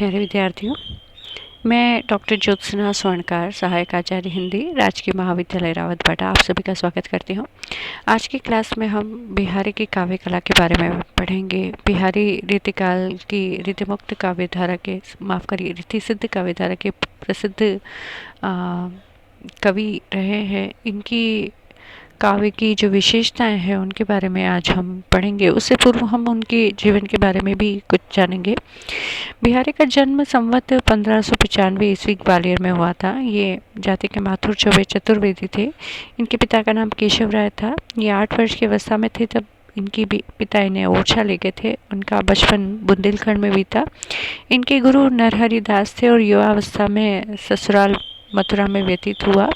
प्यारे विद्यार्थियों, मैं डॉक्टर ज्योत्सना स्वर्णकार, सहायक आचार्य हिंदी, राजकीय महाविद्यालय रावतभाटा, आप सभी का स्वागत करती हूँ। आज की क्लास में हम बिहारी की काव्य कला के बारे में पढ़ेंगे। बिहारी रीतिकाल की रीतिमुक्त काव्यधारा के रीति सिद्ध काव्यधारा के प्रसिद्ध कवि रहे हैं। इनकी काव्य की जो विशेषताएं हैं उनके बारे में आज हम पढ़ेंगे। उससे पूर्व हम उनके जीवन के बारे में भी कुछ जानेंगे। बिहारी का जन्म संवत 1595 ईस्वी ग्वालियर में हुआ था। ये जाति के माथुर चौबे चतुर्वेदी थे। इनके पिता का नाम केशव राय था। ये 8 वर्ष की अवस्था में थे तब इनकी पिता इन्हें ओरछा ले गए थे। उनका बचपन बुंदेलखंड में बीता। इनके गुरु नरहरि दास थे और युवावस्था में ससुराल मथुरा में व्यतीत हुआ।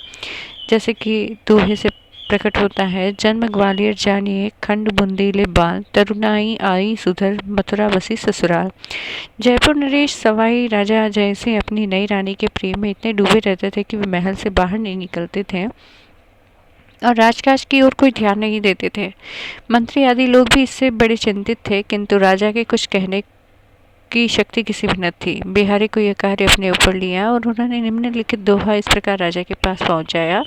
जैसे कि दोहे से प्रकट होता है, जन्म ग्वालियर जानिए खंड बुंदेले बाल, तरुणाई आई सुधर मथुरा बसी ससुराल। जयपुर नरेश सवाई राजा जयसिंह अपनी नई रानी के प्रेम में इतने डूबे रहते थे कि वे महल से बाहर नहीं निकलते थे और राजकाज की ओर कोई ध्यान नहीं देते थे। मंत्री आदि लोग भी इससे बड़े चिंतित थे, किंतु राजा के कुछ कहने की शक्ति किसी भी न थी। बिहारी को यह कार्य अपने ऊपर लिया और उन्होंने निम्नलिखित दोहा इस प्रकार राजा के पास पहुंचाया।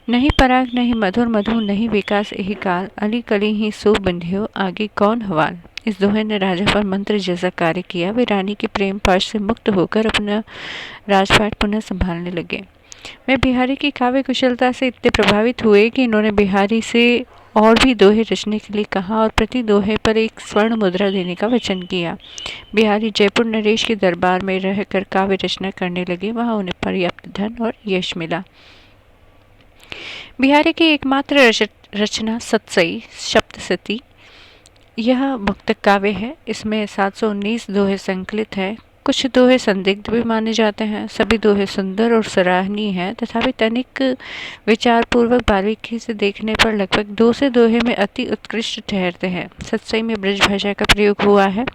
नहीं पराग नहीं मधुर मधु नहीं विकास यही काल, अली कली ही सो बंधियो आगे कौन हवाल। इस दोहे ने राजा पर मंत्र जैसा कार्य किया। वे रानी के प्रेम पाश से मुक्त होकर अपना राजपाट पुनः संभालने लगे। वे बिहारी की काव्य कुशलता से इतने प्रभावित हुए कि इन्होंने बिहारी से और भी दोहे रचने के लिए कहा और प्रति दोहे पर एक स्वर्ण मुद्रा देने का वचन किया। बिहारी जयपुर नरेश के दरबार में रहकर काव्य रचना करने लगे। वहां उन्हें पर्याप्त धन और यश मिला। बिहारी की एकमात्र रचना सतसई सप्तशती यह मुक्तक काव्य है। इसमें 719 दोहे संकलित हैं। कुछ दोहे संदिग्ध भी माने जाते हैं। सभी दोहे सुंदर और सराहनीय हैं, तथापि तनिक विचार पूर्वक बारीकी से देखने पर लगभग 2 से दोहे में अति उत्कृष्ट ठहरते हैं। सतसई में ब्रज भाषा का प्रयोग हुआ है।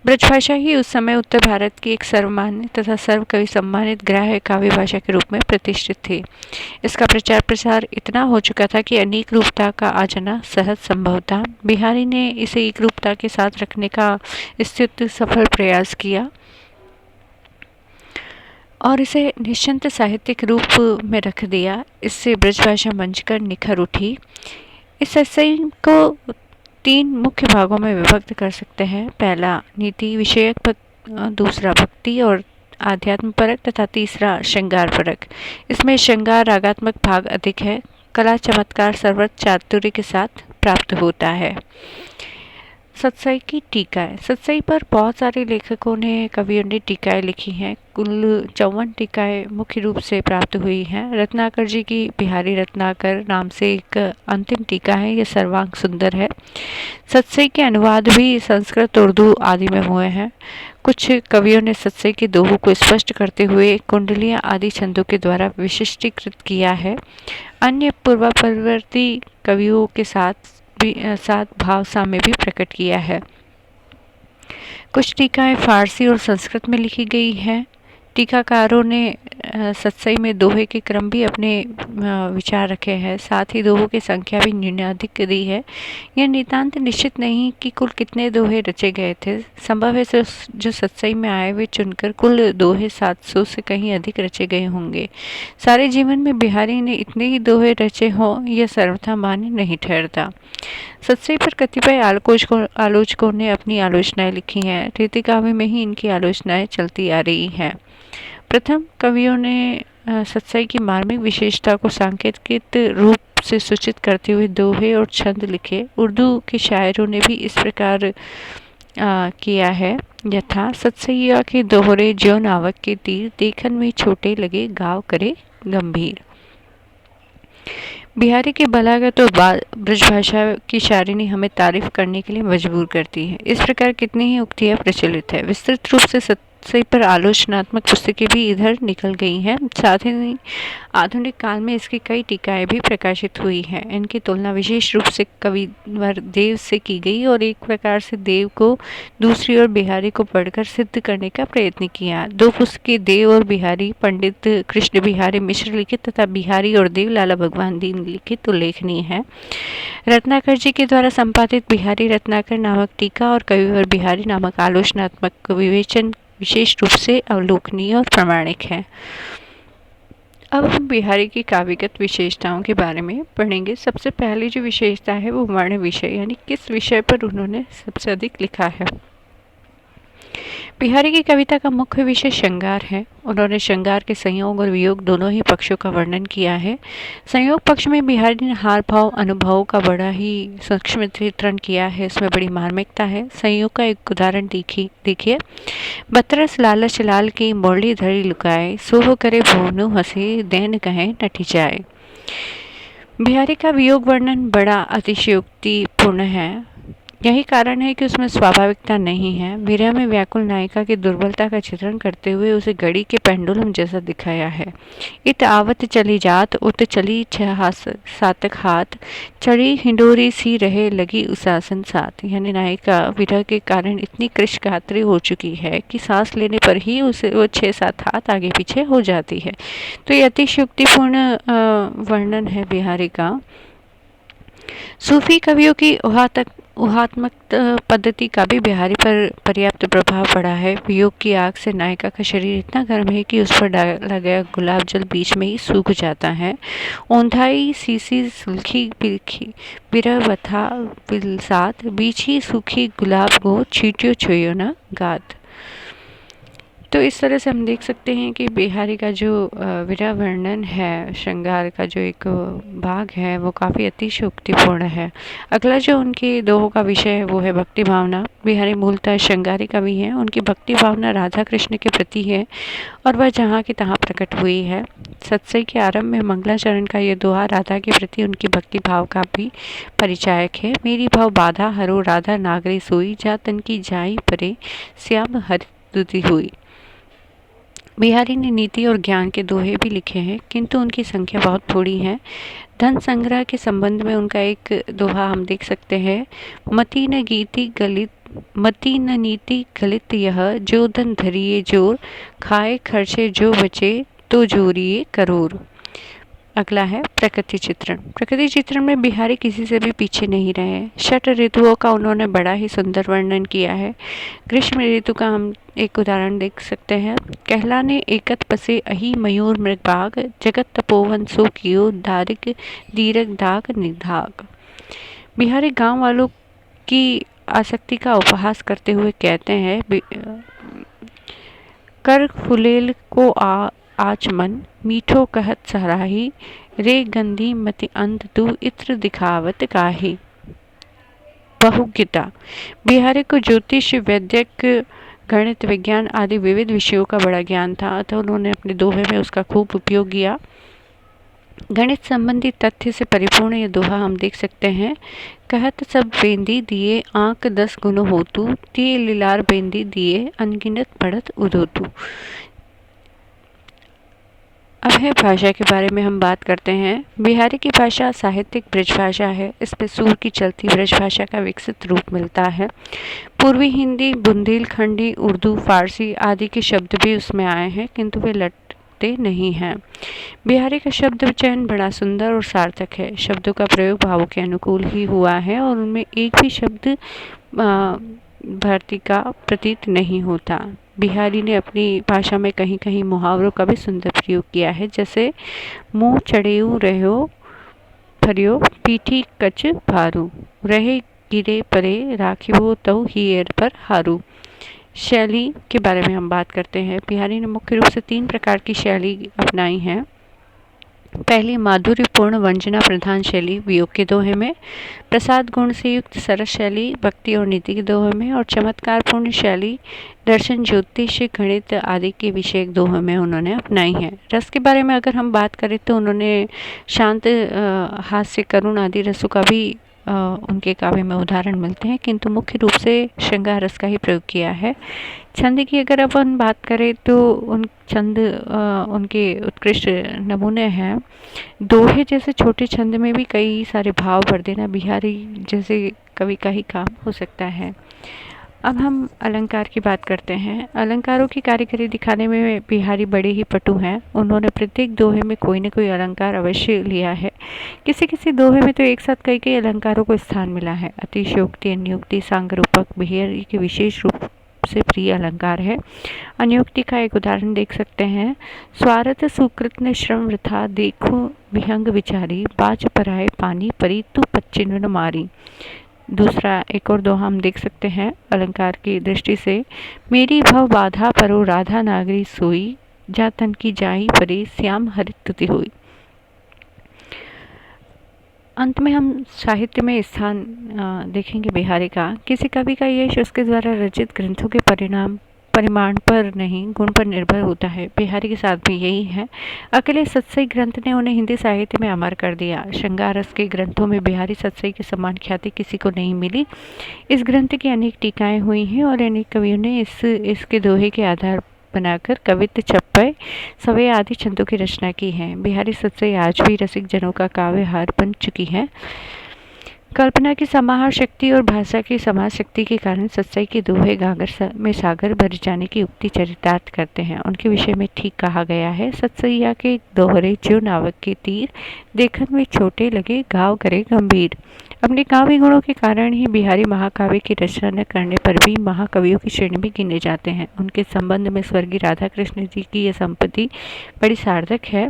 ब्रज भाषा ही उस समय उत्तर भारत की एक सर्वमान्य तथा सर्वकवि सम्मानित ग्राह्य काव्य भाषा के रूप में प्रतिष्ठित थी। इसका प्रचार प्रसार इतना हो चुका था कि अनेक रूपता का आ जाना सहज संभव था। बिहारी ने इसे एक रूपता के साथ रखने का स्थित सफल प्रयास किया और इसे निश्चिंत साहित्यिक रूप में रख दिया। इससे ब्रजभाषा मंच कर निखर उठी। इस सतसई को 3 मुख्य भागों में विभक्त कर सकते हैं। पहला नीति विषयक, दूसरा भक्ति और आध्यात्म परक तथा तीसरा श्रृंगार परक। इसमें श्रृंगार रागात्मक भाग अधिक है। कला चमत्कार सर्वत्र चातुर्य के साथ प्राप्त होता है। सतसई की टीकाएं। सतसई पर बहुत सारे लेखकों ने कवियों ने टीकाएं लिखी हैं। कुल 54 टीकाएं मुख्य रूप से प्राप्त हुई हैं। रत्नाकर जी की बिहारी रत्नाकर नाम से एक अंतिम टीका है। यह सर्वांग सुंदर है। सतसई के अनुवाद भी संस्कृत उर्दू आदि में हुए हैं। कुछ कवियों ने सतसई के दोहों को स्पष्ट करते हुए कुंडलियां आदि छंदों के द्वारा विशिष्टीकृत किया है। अन्य पूर्ववर्ती कवियों के साथ भाव साम्य भी प्रकट किया है। कुछ टीकाएं फारसी और संस्कृत में लिखी गई हैं। टीकाकारों ने सतसई में दोहे के क्रम भी अपने विचार रखे हैं। साथ ही दोहों की संख्या भी न्यूनाधिक दी है। यह नितांत निश्चित नहीं कि कुल कितने दोहे रचे गए थे। संभव है जो सतसई में आए वे चुनकर कुल दोहे 700 से कहीं अधिक रचे गए होंगे। सारे जीवन में बिहारी ने इतने ही दोहे रचे हों यह सर्वथा मान्य नहीं ठहरता। सतसई पर कतिपय आलोचकों ने अपनी आलोचनाएं लिखी हैं। रीतिकाव्य में ही इनकी आलोचनाएं चलती आ रही हैं। प्रथम कवियों ने सतसई की मार्मिक विशेषता को सांकेतिक रूप से सूचित करते हुए दोहे और छंद लिखे। उर्दू के शायरों ने भी इस प्रकार किया है। यथा सतसैया के दोहरे ज्यो नावक के तीर, देखन में छोटे लगे गाँव करे गंभीर। बिहारी की बलागत और ब्रजभाषा की शायरी हमें तारीफ करने के लिए मजबूर करती है। इस प्रकार कितनी ही उक्तियां प्रचलित है। विस्तृत रूप से सतसई पर आलोचनात्मक पुस्तकें भी इधर निकल गई हैं। साथ ही आधुनिक काल में इसकी कई टीकाएं भी प्रकाशित हुई हैं। इनकी तुलना विशेष रूप से कविवर देव से की गई और एक प्रकार से देव को दूसरी ओर बिहारी को पढ़कर सिद्ध करने का प्रयत्न किया। 2 पुस्तकें देव और बिहारी पंडित कृष्ण बिहारी मिश्र लिखित तथा बिहारी और देव लाला भगवान दीन लिखित उल्लेखनीय है। रत्नाकर जी के द्वारा संपादित बिहारी रत्नाकर नामक टीका और कविवर बिहारी नामक आलोचनात्मक विवेचन विशेष रूप से अवलोकनीय और प्रामाणिक है। अब हम बिहारी की काव्यगत विशेषताओं के बारे में पढ़ेंगे। सबसे पहली जो विशेषता है वो वर्ण विषय, यानी किस विषय पर उन्होंने सबसे अधिक लिखा है। बिहारी की कविता का मुख्य विषय श्रृंगार है। उन्होंने श्रृंगार के संयोग और वियोग दोनों ही पक्षों का वर्णन किया है। संयोग पक्ष में बिहारी ने हाव भाव अनुभवों का बड़ा ही सूक्ष्म चित्रण किया है, इसमें बड़ी मार्मिकता है। संयोग का एक उदाहरण देखिए। बतरस लालच लाल की मोरली धरी लुकाए, सोह करे भोनू हंसे, देन कहे नटी जाए। बिहारी का वियोग वर्णन बड़ा अतिशयोक्तिपूर्ण है। यही कारण है कि उसमें स्वाभाविकता नहीं है। विरह में व्याकुल नायिका की दुर्बलता का चित्रण करते हुए उसे घड़ी के पेंडुलम जैसा दिखाया है। इत आवत चली जात, उत चली छह सातक हाथ, चढ़ी हिंडोरी सी रहे लगी उसासन साथ। यानी नायिका विरह के कारण इतनी कृशगात्री हो चुकी है कि सांस लेने पर ही उसे वो 6-7 हाथ आगे पीछे हो जाती है। तो ये अतिशयोक्तिपूर्ण वर्णन है बिहारी का। सूफी कवियों की ऊहात्मक पद्धति का भी बिहारी पर पर्याप्त प्रभाव पड़ा है। वियोग की आग से नायिका का शरीर इतना गर्म है कि उस पर डाला गया गुलाब जल बीच में ही सूख जाता है। ओंधाई सीसी सुलखी बिरखी बिरह वथा बिलसात, बीच ही सूखी गुलाब गो छीटियो छुयो न गात। तो इस तरह से हम देख सकते हैं कि बिहारी का जो विरह वर्णन है, श्रृंगार का जो एक भाग है, वो काफ़ी अतिशयोक्तिपूर्ण है। अगला जो उनके दोहों का विषय है वो है भक्ति भावना। बिहारी मूलतः श्रृंगारी कवि हैं। उनकी भक्ति भावना राधा कृष्ण के प्रति है और वह जहाँ की तहाँ प्रकट हुई है। सत्सई के आरंभ में मंगलाचरण का ये दोहा राधा के प्रति उनकी भक्ति भाव का भी परिचायक है। मेरी भाव बाधा हरो राधा नागरी सोई, जा तन की जाई परे श्याम हरि दुति हुई। बिहारी ने नीति और ज्ञान के दोहे भी लिखे हैं, किंतु उनकी संख्या बहुत थोड़ी है। धन संग्रह के संबंध में उनका एक दोहा हम देख सकते हैं। मति न नीति गलित यह, जो धन धरिए जोर, खाए खर्चे जो बचे तो जोरिए करोड़। अगला है प्रकृति चित्रण। प्रकृति चित्रण में बिहारी किसी से भी पीछे नहीं रहे। 6 ऋतुओं का उन्होंने बड़ा ही सुंदर वर्णन किया है। ग्रीष्म ऋतु का हम एक उदाहरण देख सकते हैं। कहलाने एकत पसे अहि मयूर मृगबाग, जगत तपोवन सो कियो दारिक दीरक दाग निधाग। बिहारी गांव वालों की आसक्ति का उपहास करते हुए कहते हैं, कर फुलेल को आचमन, मीठो कहत सराही, रे गंधी मति अंध तू इत्र दिखावत काहे। बहुज्ञता। बिहारी को ज्योतिष, वैद्यक, गणित, विज्ञान आदि विविध विषयों का बड़ा ज्ञान था, अतः उन्होंने अपने दोहे में उसका खूब उपयोग किया। गणित संबंधी तथ्य से परिपूर्ण ये दोहा हम देख सकते हैं। कहत सब बेंदी दिए, आंक 10 गुण होतु, तिये लीलार बेंदी दिए, अनगिनत पढ़त उदोतु। अब है भाषा के बारे में हम बात करते हैं। बिहारी की भाषा साहित्यिक ब्रज भाषा है। इसमें सूर की चलती ब्रज भाषा का विकसित रूप मिलता है। पूर्वी हिंदी, बुंदेलखंडी, उर्दू, फारसी आदि के शब्द भी उसमें आए हैं, किंतु वे लटते नहीं हैं। बिहारी का शब्द चयन बड़ा सुंदर और सार्थक है। शब्दों का प्रयोग भावों के अनुकूल ही हुआ है और उनमें एक भी शब्द भर्ती का प्रतीत नहीं होता। बिहारी ने अपनी भाषा में कहीं कहीं मुहावरों का भी सुंदर प्रयोग किया है, जैसे मुँह चढ़ेऊ रहो फरियो, पीठी कच भारू, रहे गिरे परे, राखिबो तौ हियर पर हारू। शैली के बारे में हम बात करते हैं। बिहारी ने मुख्य रूप से 3 प्रकार की शैली अपनाई है। पहली माधुर्यपूर्ण वंजना प्रधान शैली वियोग के दोहे में, प्रसाद गुण से युक्त सरस शैली भक्ति और नीति के दोहे में, और चमत्कारपूर्ण शैली दर्शन, ज्योतिष, गणित आदि के विषय दोहे में उन्होंने अपनाई है। रस के बारे में अगर हम बात करें तो उन्होंने शांत, हास्य, करुण आदि रसों का भी उनके काव्य में उदाहरण मिलते हैं, किंतु मुख्य रूप से श्रृंगार रस का ही प्रयोग किया है। छंद की अगर अपन बात करें तो छंद उनके उत्कृष्ट नमूने हैं। दोहे जैसे छोटे छंद में भी कई सारे भाव भर देना बिहारी जैसे कवि का ही काम हो सकता है। अब हम अलंकार की बात करते हैं। अलंकारों की कारीगरी दिखाने में बिहारी बड़े ही पटु हैं। उन्होंने प्रत्येक दोहे में कोई न कोई अलंकार अवश्य लिया है। किसी किसी दोहे में तो एक साथ कई कई अलंकारों को स्थान मिला है। अतिशयोक्ति, अन्योक्ति, सांगरूपक बिहारी के विशेष रूप सबसे प्रिय अलंकार है। अन्योक्ति का एक उदाहरण देख सकते हैं। स्वार्थ सुकृत ने श्रम वृथा, देखो विहंग विचारी, बाज पराए पानी परी, तू पच्चिन न मारी। दूसरा एक और दोहा हम देख सकते हैं अलंकार की दृष्टि से। मेरी भव बाधा परो राधा नागरी सोई, जा तन की जाई परे श्याम हरित तुति होई। अंत में हम साहित्य में स्थान देखेंगे बिहारी का। किसी कवि का यश उसके द्वारा रचित ग्रंथों के परिमाण पर नहीं, गुण पर निर्भर होता है। बिहारी के साथ भी यही है। अकेले सतसई ग्रंथ ने उन्हें हिंदी साहित्य में अमर कर दिया। श्रृंगार रस के ग्रंथों में बिहारी सतसई के समान ख्याति किसी को नहीं मिली। इस ग्रंथ की अनेक टीकाएं हुई हैं और अनेक कवियों ने इसके दोहे के आधार बनाकर कवित्त, छप्पय, सवय आदि छंदों की रचना की है। बिहारी सतसई आज भी रसिक जनों का काव्य हार बन चुकी है। कल्पना की समाहार शक्ति और भाषा की समाज शक्ति के कारण सतसई के दोहे गागर में सागर भर जाने की उक्ति चरितार्थ करते हैं। उनके विषय में ठीक कहा गया है। सतसैया के दोहरे जो नावक के तीर, देखन में छोटे लगे घाव करे गंभीर। अपने काव्य गुणों के कारण ही बिहारी महाकाव्य की रचना न करने पर भी महाकवियों की श्रेणी में गिने जाते हैं। उनके संबंध में स्वर्गीय राधा कृष्ण जी की यह संपत्ति बड़ी सार्थक है।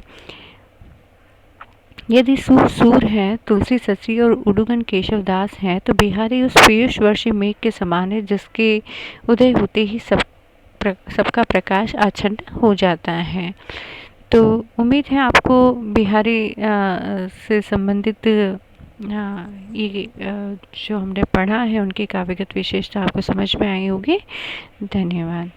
यदि सूर हैं, तुलसी ससी और उडुगन केशव दास हैं, तो बिहारी उस पीयूष वर्षी मेघ के समान है जिसके उदय होते ही सबका प्रकाश आच्छन्न हो जाता है। तो उम्मीद है आपको बिहारी से संबंधित ये जो हमने पढ़ा है उनकी काव्यगत विशेषता आपको समझ में आई होगी। धन्यवाद।